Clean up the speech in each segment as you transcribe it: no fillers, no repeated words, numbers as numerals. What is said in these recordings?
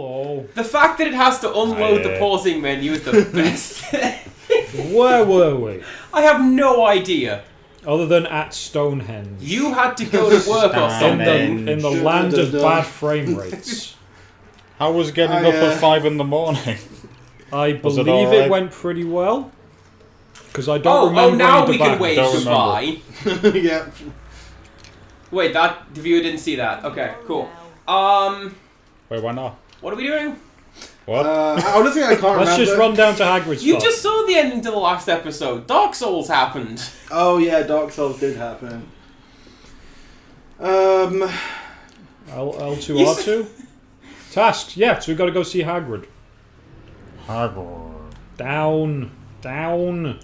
Hello. The fact that it has to unload the pausing menu is the best. Where were we? I have no idea. Other than at Stonehenge. You had to go to work or something. In the land of bad frame rates. I was getting up at 5 in the morning. I believe it went pretty well. Because I don't remember. Oh, now any we can debate. wave goodbye. Yeah. Wait, the viewer didn't see that. Okay, cool. Wait, why not? What are we doing? What? Honestly, I can't remember. Let's just run down to Hagrid's You spot. just saw the ending to the last episode. Dark Souls happened. Oh yeah, Dark Souls did happen. L2R2? Tasks, yeah, so we've got to go see Hagrid. Hagrid. Down Down?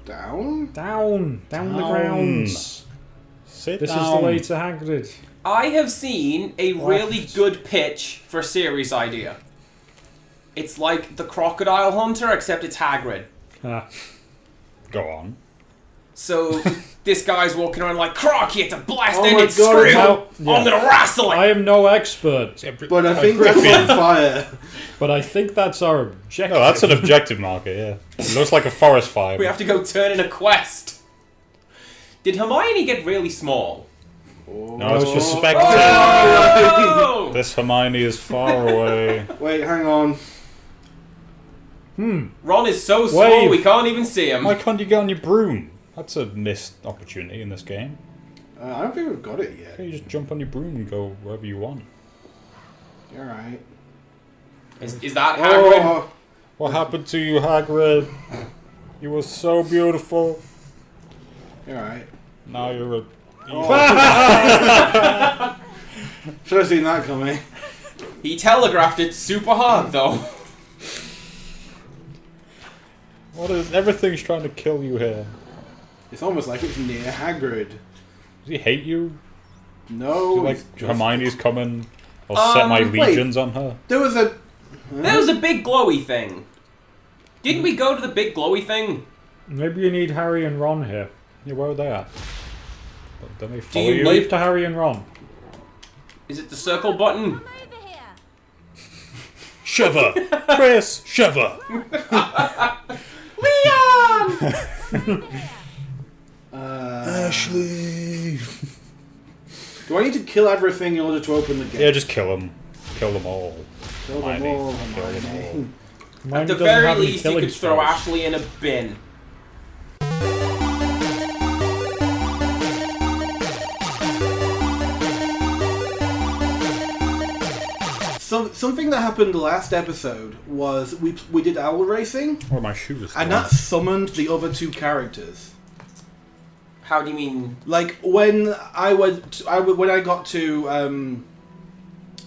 the grounds. Sit This down. is the way to Hagrid. I have seen a really good pitch for a series idea. It's like the Crocodile Hunter, except it's Hagrid. Go on. So this guy's walking around like, Crocky, it's a blast Oh my ended God, screw! how- I'm gonna wrestle it! I am no expert, But I think that's on fire. but I think that's our objective. No, that's an objective marker, yeah. It looks like a forest fire. We have to go turn in a quest. Did Hermione get really small? No, it's perspective. Oh! This Hermione is far away. Wait, hang on. Ron is so small Wave. we can't even see him. Why can't you get on your broom? That's a missed opportunity in this game. I don't think we've got it yet. You just jump on your broom and go wherever you want. You're right. Is that Hagrid? Oh, What happened to you, Hagrid? You were so beautiful. you're right. Now you're a... Should have seen that coming. He telegraphed it super hard though. What is... Everything's trying to kill you here. It's almost like it's near Hagrid. Does he hate you? No. Like it's just- Hermione's coming? I'll set my legions on her. There was a... There was a big glowy thing. Didn't we go to the big glowy thing? Maybe you need Harry and Ron here. Yeah, where are they at? Don't they follow you you? Wave to Harry and Ron. Is it the circle button? Shiver! Chris! Shiver! Leon! Ashley! Do I need to kill everything in order to open the gate? Yeah, just kill them. Kill them all. Kill them Hermione. all, Kill them all. Hermione. Mine At the doesn't very have any least, you killing could throw spells. Ashley in a bin. Something that happened last episode was we did owl racing, Oh, my shoes. and that summoned the other two characters. How do you mean? Like when when I got to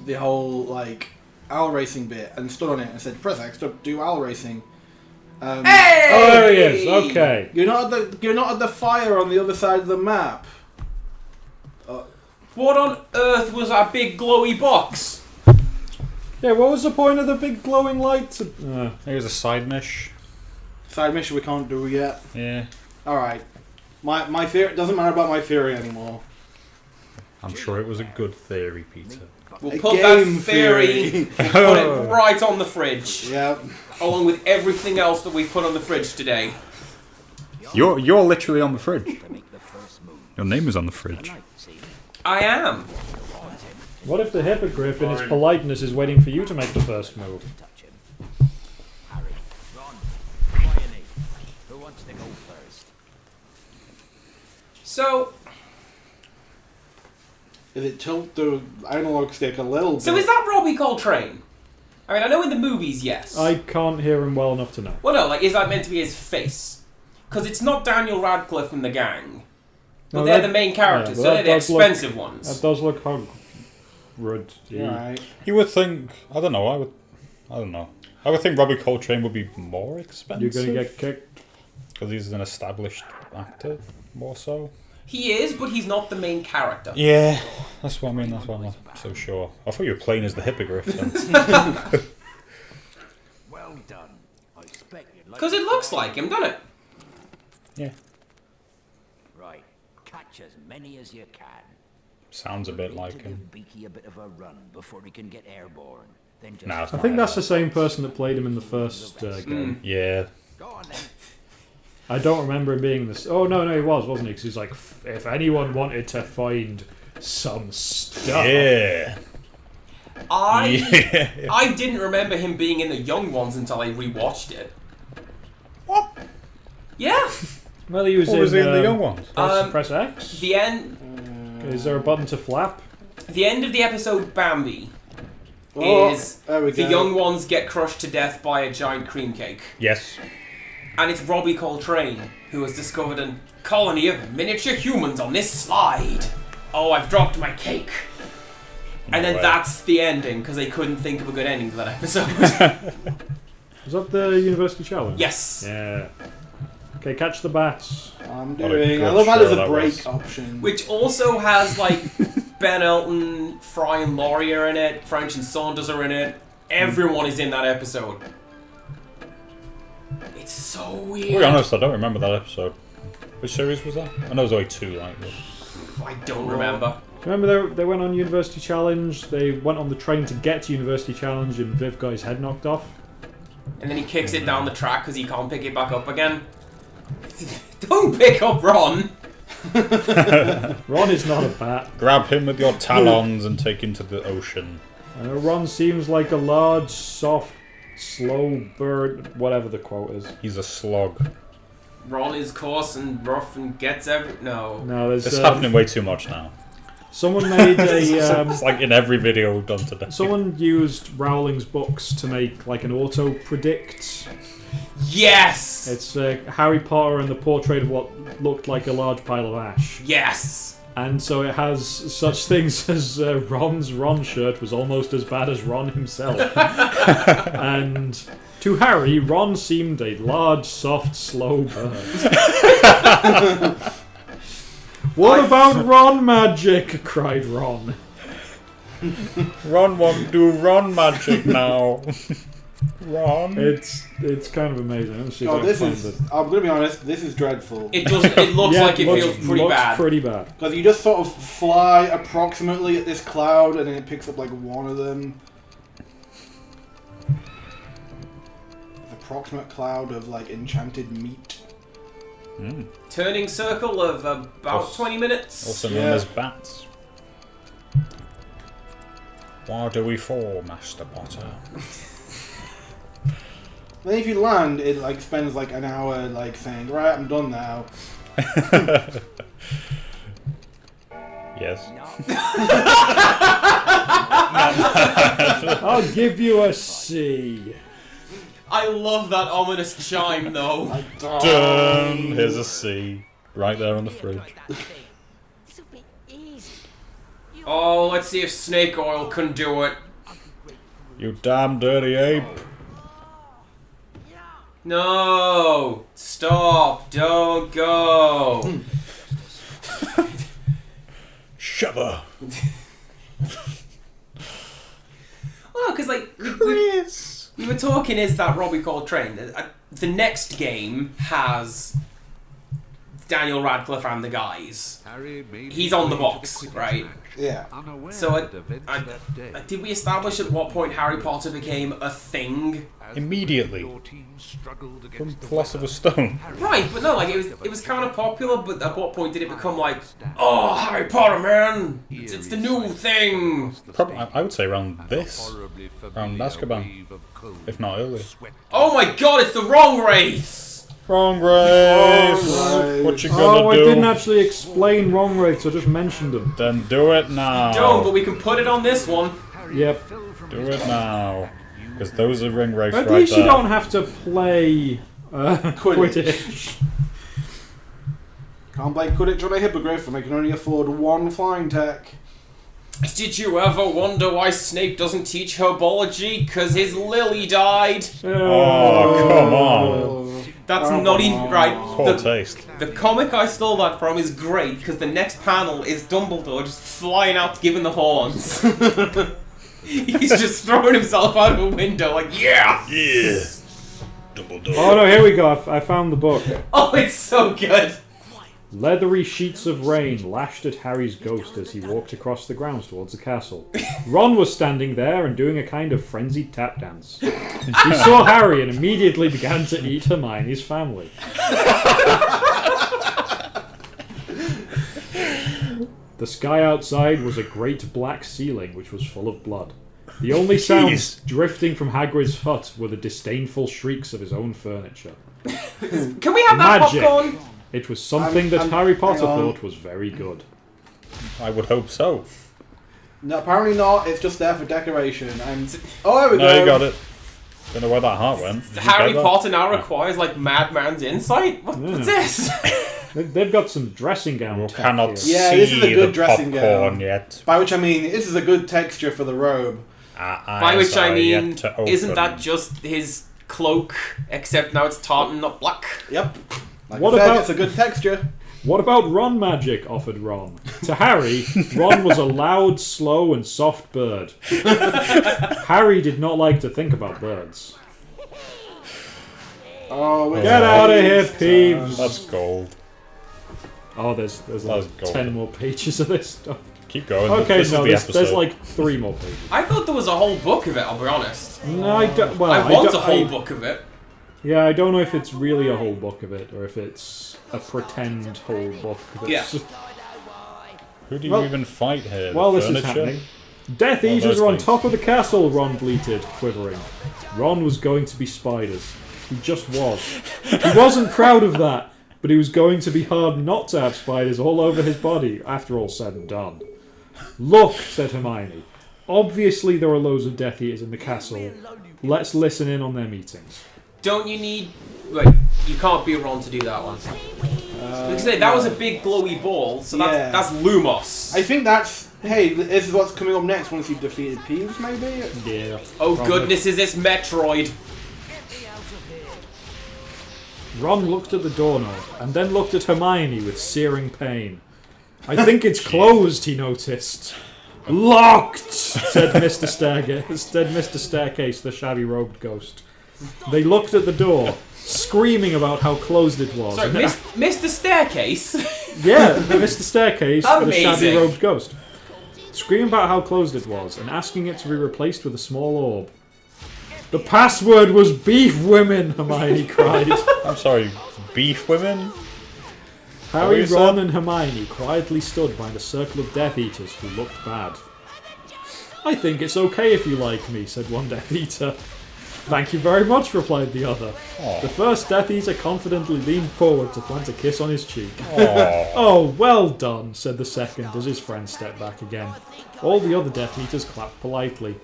the whole like owl racing bit and stood on it and said press X to do owl racing. Hey! Oh, there he is. Okay. You're not at the fire on the other side of the map. What on earth was that big glowy box? Yeah, what was the point of the big glowing lights? Here's a side mish. Side mission we can't do yet. Yeah. All right. My theory, it doesn't matter about my theory anymore. I'm sure it was a good theory, Peter. We'll A put that game theory, theory. put it right on the fridge, Yeah. along with everything else that we've put on the fridge today. You're literally on the fridge. Your name is on the fridge. I am. What if the hippogriff, in its politeness, is waiting for you to make the first move? Harry, Ron, Hermione, who wants to go first? So, Is it tilt the analog stick a little bit? so is that Robbie Coltrane? I mean, I know in the movies, yes. I can't hear him well enough to know. Well, no, like, is that meant to be his face? Because it's not Daniel Radcliffe and the gang. But No, they're that- the main characters, yeah, so but they're that the does look- expensive ones. That does look Hagrid. Right. You would think... I don't know. I don't know. I would think Robbie Coltrane would be more expensive. You're gonna get kicked. Because he's an established actor, more so. He is, but he's not the main character. Yeah, that's what I mean. That's why I'm not so sure. I thought you were playing as the hippogriff then. Well done. I expect you'd like Because it looks like him, doesn't it? Yeah. Right. Catch as many as you can. Sounds a bit Need like to him. give Beaky a bit of a run before he can get airborne. Then just No, it's I not think that's him. the same person that played him in the first game. Yeah. go on then. I don't remember him being this. Oh no, he was, wasn't he? Because he's like, if anyone wanted to find some stuff, Yeah. Yeah. I didn't remember him being in the Young Ones until I rewatched it. What? Yeah. well, he was What in. was he in the young ones? Press X. The end. Is there a button to flap? The end of the episode Bambi Oh, is there we the go. young ones get crushed to death by a giant cream cake. Yes. And it's Robbie Coltrane who has discovered a colony of miniature humans on this slide. Oh, I've dropped my cake. And then way. that's the ending, because they couldn't think of a good ending to that episode. Was that the University Challenge? Yes. Yeah. Okay, catch the bats. I'm What a doing. good I love how show there's a that break was. option. Which also has, like, Ben Elton, Fry and Laurie are in it, French and Saunders are in it. Everyone is in that episode. It's so To weird. be honest, I don't remember that episode. Which series was that? I know there was only 2, right? I don't remember. Remember they went on University Challenge, they went on the train to get to University Challenge and Viv got his head knocked off. And then he kicks it down the track because he can't pick it back up again. Don't pick up Ron! Ron is not a bat. Grab him with your talons and take him to the ocean. Ron seems like a large, soft, slow bird, whatever the quote is. He's a slog. Ron is coarse and rough and gets No. No, there's It's happening way too much now. someone made a It's like in every video we've done today. someone used Rowling's books to make like an auto predict. Yes! It's Harry Potter and the portrait of what looked like a large pile of ash. Yes! And so it has such things as Ron's Ron shirt was almost as bad as Ron himself. And to Harry, Ron seemed a large, soft, slow bird. What about Ron magic? Cried Ron. Ron won't do Ron magic now. Ron. It's kind of amazing. Let me see if I Oh, can this find is. it. I'm gonna be honest. This is dreadful. It doesn't. It looks Yeah, like it looks- feels pretty looks bad. pretty bad. Because you just sort of fly approximately at this cloud, and then it picks up like one of them. Approximate cloud of like enchanted meat. Turning circle of about Also- 20 minutes. Also known Yeah. as bats. Why do we fall, Master Potter? Then if you land, it like spends like an hour like saying, "Right, I'm done now." Yes. I'll give you a C. I love that ominous chime though. Dun! Here's a C. Right there on the fridge. Super easy. Oh, let's see if snake oil can do it. You damn dirty ape. No! Stop! Don't go! Shiver. Well, because like Chris. we were talking, is that Robbie Coltrane? The next game has Daniel Radcliffe and the guys. He's on the box, right? Yeah. So did we establish at what point Harry Potter became a thing? Immediately. From Philosopher's Stone. Right, but no, like it was kind of popular. But at what point did it become like, oh, Harry Potter, man, it's the new thing? Probably, I would say around this. Around Azkaban. If not earlier. Oh my God, it's the wrong race. Wrong race! Wrong What race. you gonna Oh, I do? didn't actually explain wrong rates, I just mentioned them. Then do it now. Don't, but we can put it on this one. Yep. Do it now. Because those are ring race At right least there. you don't have to play Quidditch. Can't play Quidditch on a hippogriff, and I can only afford one flying tech. Did you ever wonder why Snape doesn't teach herbology? Cause his lily died. Oh, come on. That's not even right. Poor taste. The comic I stole that from is great because the next panel is Dumbledore just flying out giving the horns. He's just throwing himself out of a window like, yeah! Yeah. Dumbledore. Oh no, here we go. I found the book. Oh, it's so good. Leathery sheets of rain lashed at Harry's ghost as he walked across the grounds towards the castle. Ron was standing there and doing a kind of frenzied tap dance. He saw Harry and immediately began to eat Hermione's family. The sky outside was a great black ceiling which was full of blood. The only sounds drifting from Hagrid's hut were the disdainful shrieks of his own furniture. Can we have that Magic. popcorn? It was something that Harry Potter thought was very good. I would hope so. No, apparently not. It's just there for decoration. Oh, there we go. No, you got it. Don't know where that heart went. Did you Harry get that? Potter now requires like madman's insight? What's this? They've got some dressing gown You tech cannot here. Yeah, see this is a good the dressing popcorn gown. yet. By which I mean, this is a good texture for the robe. By which I mean, isn't that just? just his cloak, except now it's tartan, not black? Yep. Like What I said, about- it's a good texture. What about Ron magic? Offered Ron. To Harry, Ron was a loud, slow, and soft bird. Harry did not like to think about birds. Oh, Get out of here, Peeves! That's gold. Oh, there's That's like gold. 10 more pages of this stuff. Keep going. Okay, this no, is the there's episode. like 3 more pages. I thought there was a whole book of it, I'll be honest. No, I don't. Well, I want don't- a whole I- book of it. Yeah, I don't know if it's really a whole book of it or if it's a pretend whole book. That's, Who do you Well- even fight here? While The this is furniture? happening, Death Oh, Eaters those are on things. top of the castle, Ron bleated, quivering. Ron was going to be spiders. He just was. He wasn't proud of that, but he was going to be hard not to have spiders all over his body, after all said and done. Look, said Hermione. Obviously there are loads of Death Eaters in the castle. Let's listen in on their meetings. Don't you need... Wait, you can't be Ron to do that one. Like I say, that was a big glowy ball, so Yeah. that's Lumos. I think that's... Hey, this is what's coming up next once you've defeated Peeves, maybe? Yeah. Oh probably. goodness, is this Metroid? Ron looked at the doorknob, and then looked at Hermione with searing pain. I think it's closed, he noticed. Locked, said Mr. Staircase, the shabby-robed ghost. They looked at the door, screaming about how closed it was. Sorry, And- Mr. Staircase? Yeah, Mr. Staircase, the Amazing. shabby-robed ghost. Screaming about how closed it was, and asking it to be replaced with a small orb. The password was beef women, Hermione cried. I'm sorry, beef women? Harry, you Ron, said? and Hermione quietly stood behind a circle of Death Eaters who looked bad. I think it's okay if you like me, said one Death Eater. Thank you very much, replied the other. Aw. The first Death Eater confidently leaned forward to plant a kiss on his cheek. Aw. Oh, well done, said the second as his friend stepped back again. All the other Death Eaters clapped politely.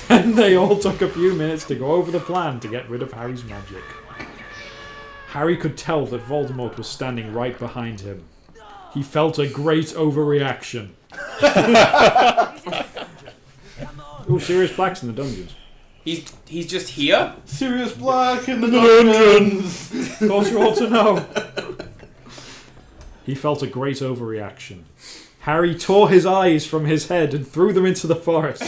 Then they all took a few minutes to go over the plan to get rid of Harry's magic. Harry could tell that Voldemort was standing right behind him. He felt a great overreaction. Ooh, Sirius Black's in the dungeons. He's just here? Sirius Black in the dungeons! Of course you ought to know. He felt a great overreaction. Harry tore his eyes from his head and threw them into the forest.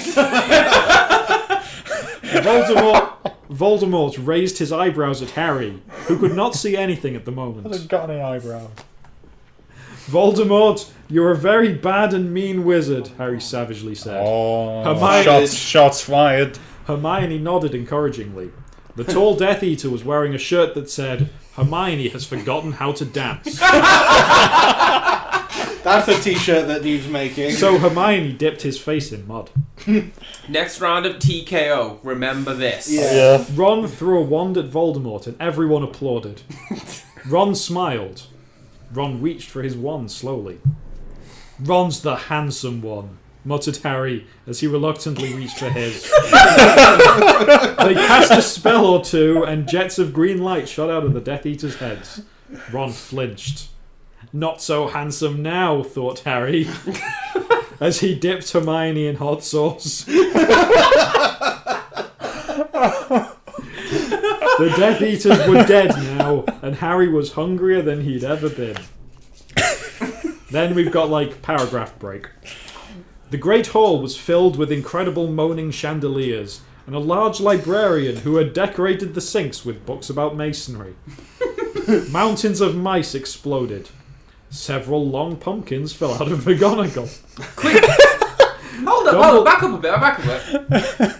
Voldemort raised his eyebrows at Harry, who could not see anything at the moment. Hasn't got any eyebrows. Voldemort, you're a very bad and mean wizard, Harry savagely said. Oh, Hermione- shots fired. Hermione nodded encouragingly. The tall Death Eater was wearing a shirt that said, Hermione has forgotten how to dance. That's a t-shirt that needs making. So Hermione dipped his face in mud. Next round of TKO. Remember this. Yeah. Ron threw a wand at Voldemort and everyone applauded. Ron smiled. Ron reached for his wand slowly. Ron's the handsome one, muttered Harry as he reluctantly reached for his. They cast a spell or two and jets of green light shot out of the Death Eaters' heads. Ron flinched. Not so handsome now, thought Harry, as he dipped Hermione in hot sauce. The Death Eaters were dead now, and Harry was hungrier than he'd ever been. Then we've got, like, paragraph break. The Great Hall was filled with incredible moaning chandeliers, and a large librarian who had decorated the sinks with books about masonry. Mountains of mice exploded. Several long pumpkins fell out of McGonagall. Quick! Hold up, back up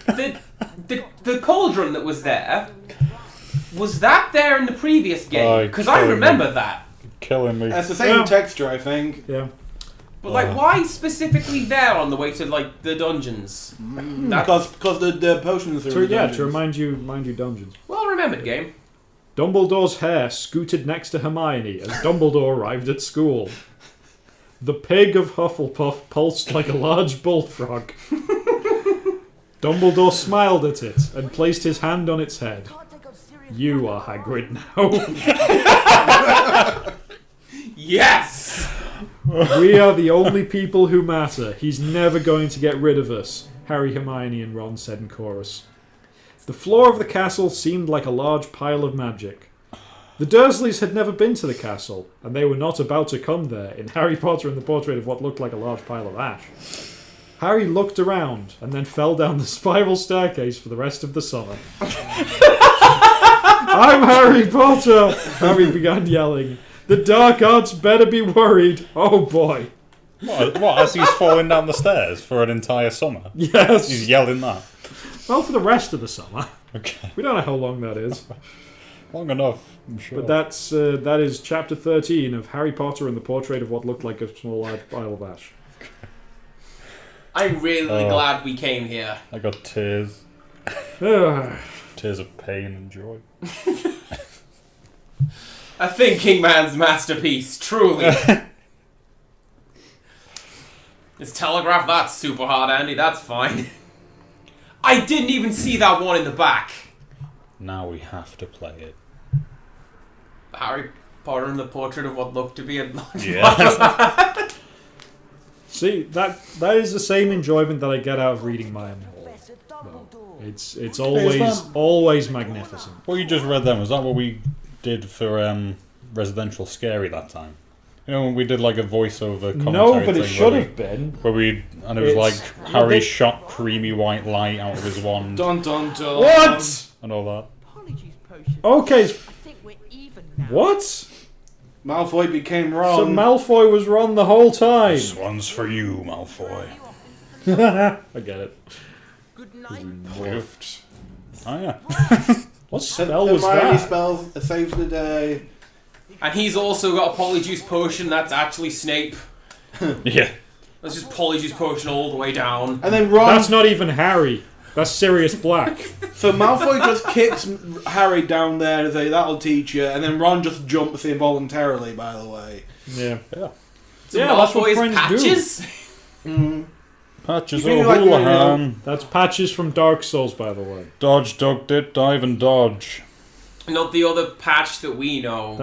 a bit. The cauldron that was that there in the previous game? Because I remember that. Killing me. It's the same texture, I think. Yeah. But like, why specifically there on the way to like the dungeons? Because the potions are in the dungeons. To remind you dungeons. Well remembered game. Dumbledore's hair scooted next to Hermione as Dumbledore arrived at school. The pig of Hufflepuff pulsed like a large bullfrog. Dumbledore smiled at it and placed his hand on its head. You are Hagrid now. Yes! We are the only people who matter. He's never going to get rid of us, Harry, Hermione and Ron said in chorus. The floor of the castle seemed like a large pile of magic. The Dursleys had never been to the castle, and they were not about to come there in Harry Potter and the Portrait of What Looked Like a Large Pile of Ash. Harry looked around and then fell down the spiral staircase for the rest of the summer. I'm Harry Potter! Harry began yelling. The dark arts better be worried. Oh boy. What, as he's falling down the stairs for an entire summer? Yes. He's yelling that. Well, for the rest of the summer. Okay. We don't know how long that is. Long enough, I'm sure. But that is chapter 13 of Harry Potter and the Portrait of What Looked Like a Small Large Pile of Ash. I'm really glad we came here. I got tears. Tears of pain and joy. A thinking man's masterpiece, truly. Let's telegraph that super hard, Andy. That's fine. I didn't even see that one in the back. Now we have to play it. Harry Potter and the Portrait of What Looked to Be a Large Yeah. See, that is the same enjoyment that I get out of reading Maya Moore. It's always magnificent. What you just read then, was that what we did for Residential Scary that time? You know, when we did like a voiceover commentary No, but it thing should have been. And it was like Harry shot creamy white light out of his wand. Dun dun dun. What? And all that. Apologies, Potion. Okay. I think we're even now. What? Malfoy became Ron. So Malfoy was Ron the whole time. This one's for you, Malfoy. I get it. Good night. Morphed. Oh yeah. What spell was Hermione that? spells saves the day. And he's also got a Polyjuice Potion. That's actually Snape. Yeah. That's just Polyjuice Potion all the way down. And then Ron. That's not even Harry. That's Sirius Black. So Malfoy just kicks Harry down there to say that'll teach you, and then Ron just jumps involuntarily. By the way. Yeah. Yeah. So Yeah, that's what Malfoy's friends Patches? Patches You feel like O'Houlihan. That's Patches from Dark Souls, by the way. Dodge, duck, dit, dive, and dodge. Not the other Patch that we know.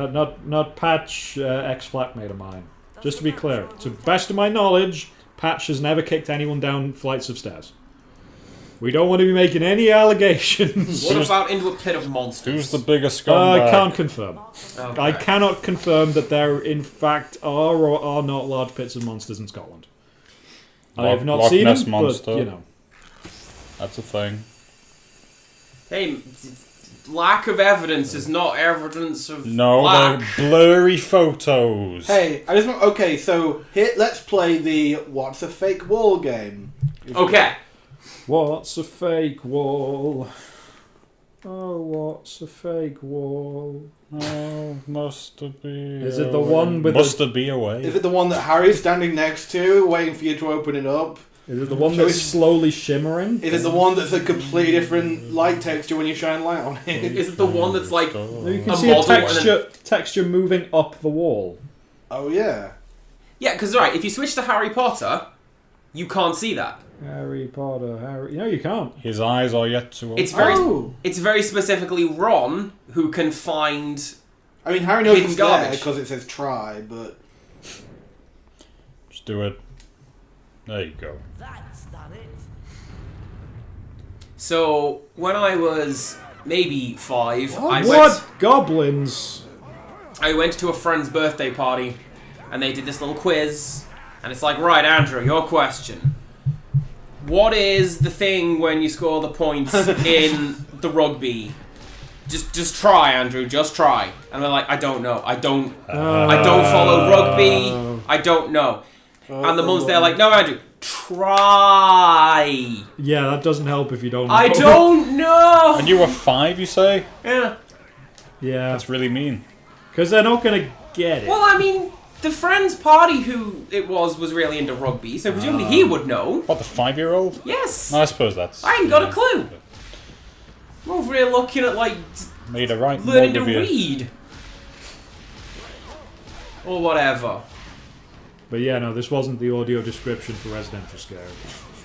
Not Patch, ex-flatmate mate of mine. Just to be clear, to the best of my knowledge, Patch has never kicked anyone down flights of stairs. We don't want to be making any allegations. What about into a pit of monsters? Who's the bigger scumbag? I can't confirm. Okay. I cannot confirm that there, in fact, are or are not large pits of monsters in Scotland. I have not Loch seen Ness them, monster. but, you know. That's a thing. Hey, lack of evidence is not evidence of No, lack. they're blurry photos. Hey, I just want. Okay, so here, let's play the What's a Fake Wall game. Okay. What's a fake wall? Oh, what's a fake wall? Oh, must be. Is it the one with Must be away. Is it the one that Harry's standing next to, waiting for you to open it up? Is it the one that's slowly shimmering? Is it the one that's a completely different light texture when you shine light on it? Is it the one that's like... No, you can A see a model and texture moving up the wall. Oh yeah. Yeah, because right, if you switch to Harry Potter, you can't see that. Harry Potter, Harry... No, you can't. His eyes are yet to open. It's very specifically Ron who can find... I mean, Harry knows Hidden it's there garbage. because it says try, but... Just do it. There you go. That's not it. So, when I was maybe 5, What? Goblins? I went to a friend's birthday party, and they did this little quiz, and it's like, right, Andrew, your question. What is the thing when you score the points in the rugby? Just try, Andrew. Just try. And they're like, I don't know. I don't follow rugby. I don't know. And the mum's there like, no, Andrew, try. Yeah, that doesn't help if you don't know. I don't know. And you were 5, you say? Yeah. Yeah. That's really mean. Because they're not going to get it. Well, I mean, the friend's party who it was really into rugby, so presumably he would know. What, the 5-year-old? Yes. No, I suppose that's... I ain't got a clue. I'm over here looking at, like, Made a right learning to review. read. Or whatever. But yeah, no, this wasn't the audio description for Residential Scary.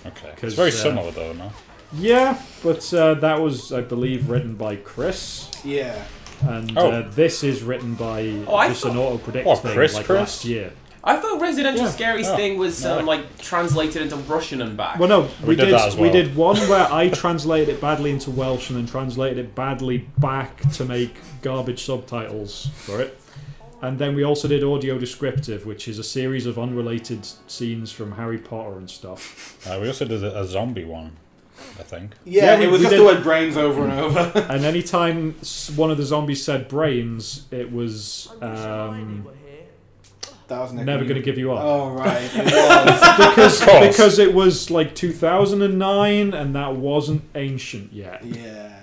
Okay. 'Cause, It's very similar, though, no? Yeah, but that was, I believe, written by Chris. Yeah. And this is written by just an auto-predict thing, Chris? last year. I thought Residential Scary's Oh, thing was, no. like, translated into Russian and back. Well, no, We did that as well. We did one where I translated it badly into Welsh and then translated it badly back to make garbage subtitles for it. And then we also did audio descriptive, which is a series of unrelated scenes from Harry Potter and stuff. We also did a zombie one, I think. Yeah, Yeah, it was we just did- the word brains over and over. And anytime one of the zombies said brains, it was That was never going to give you up. Oh, right. It was. Because it was like 2009 and that wasn't ancient yet. Yeah.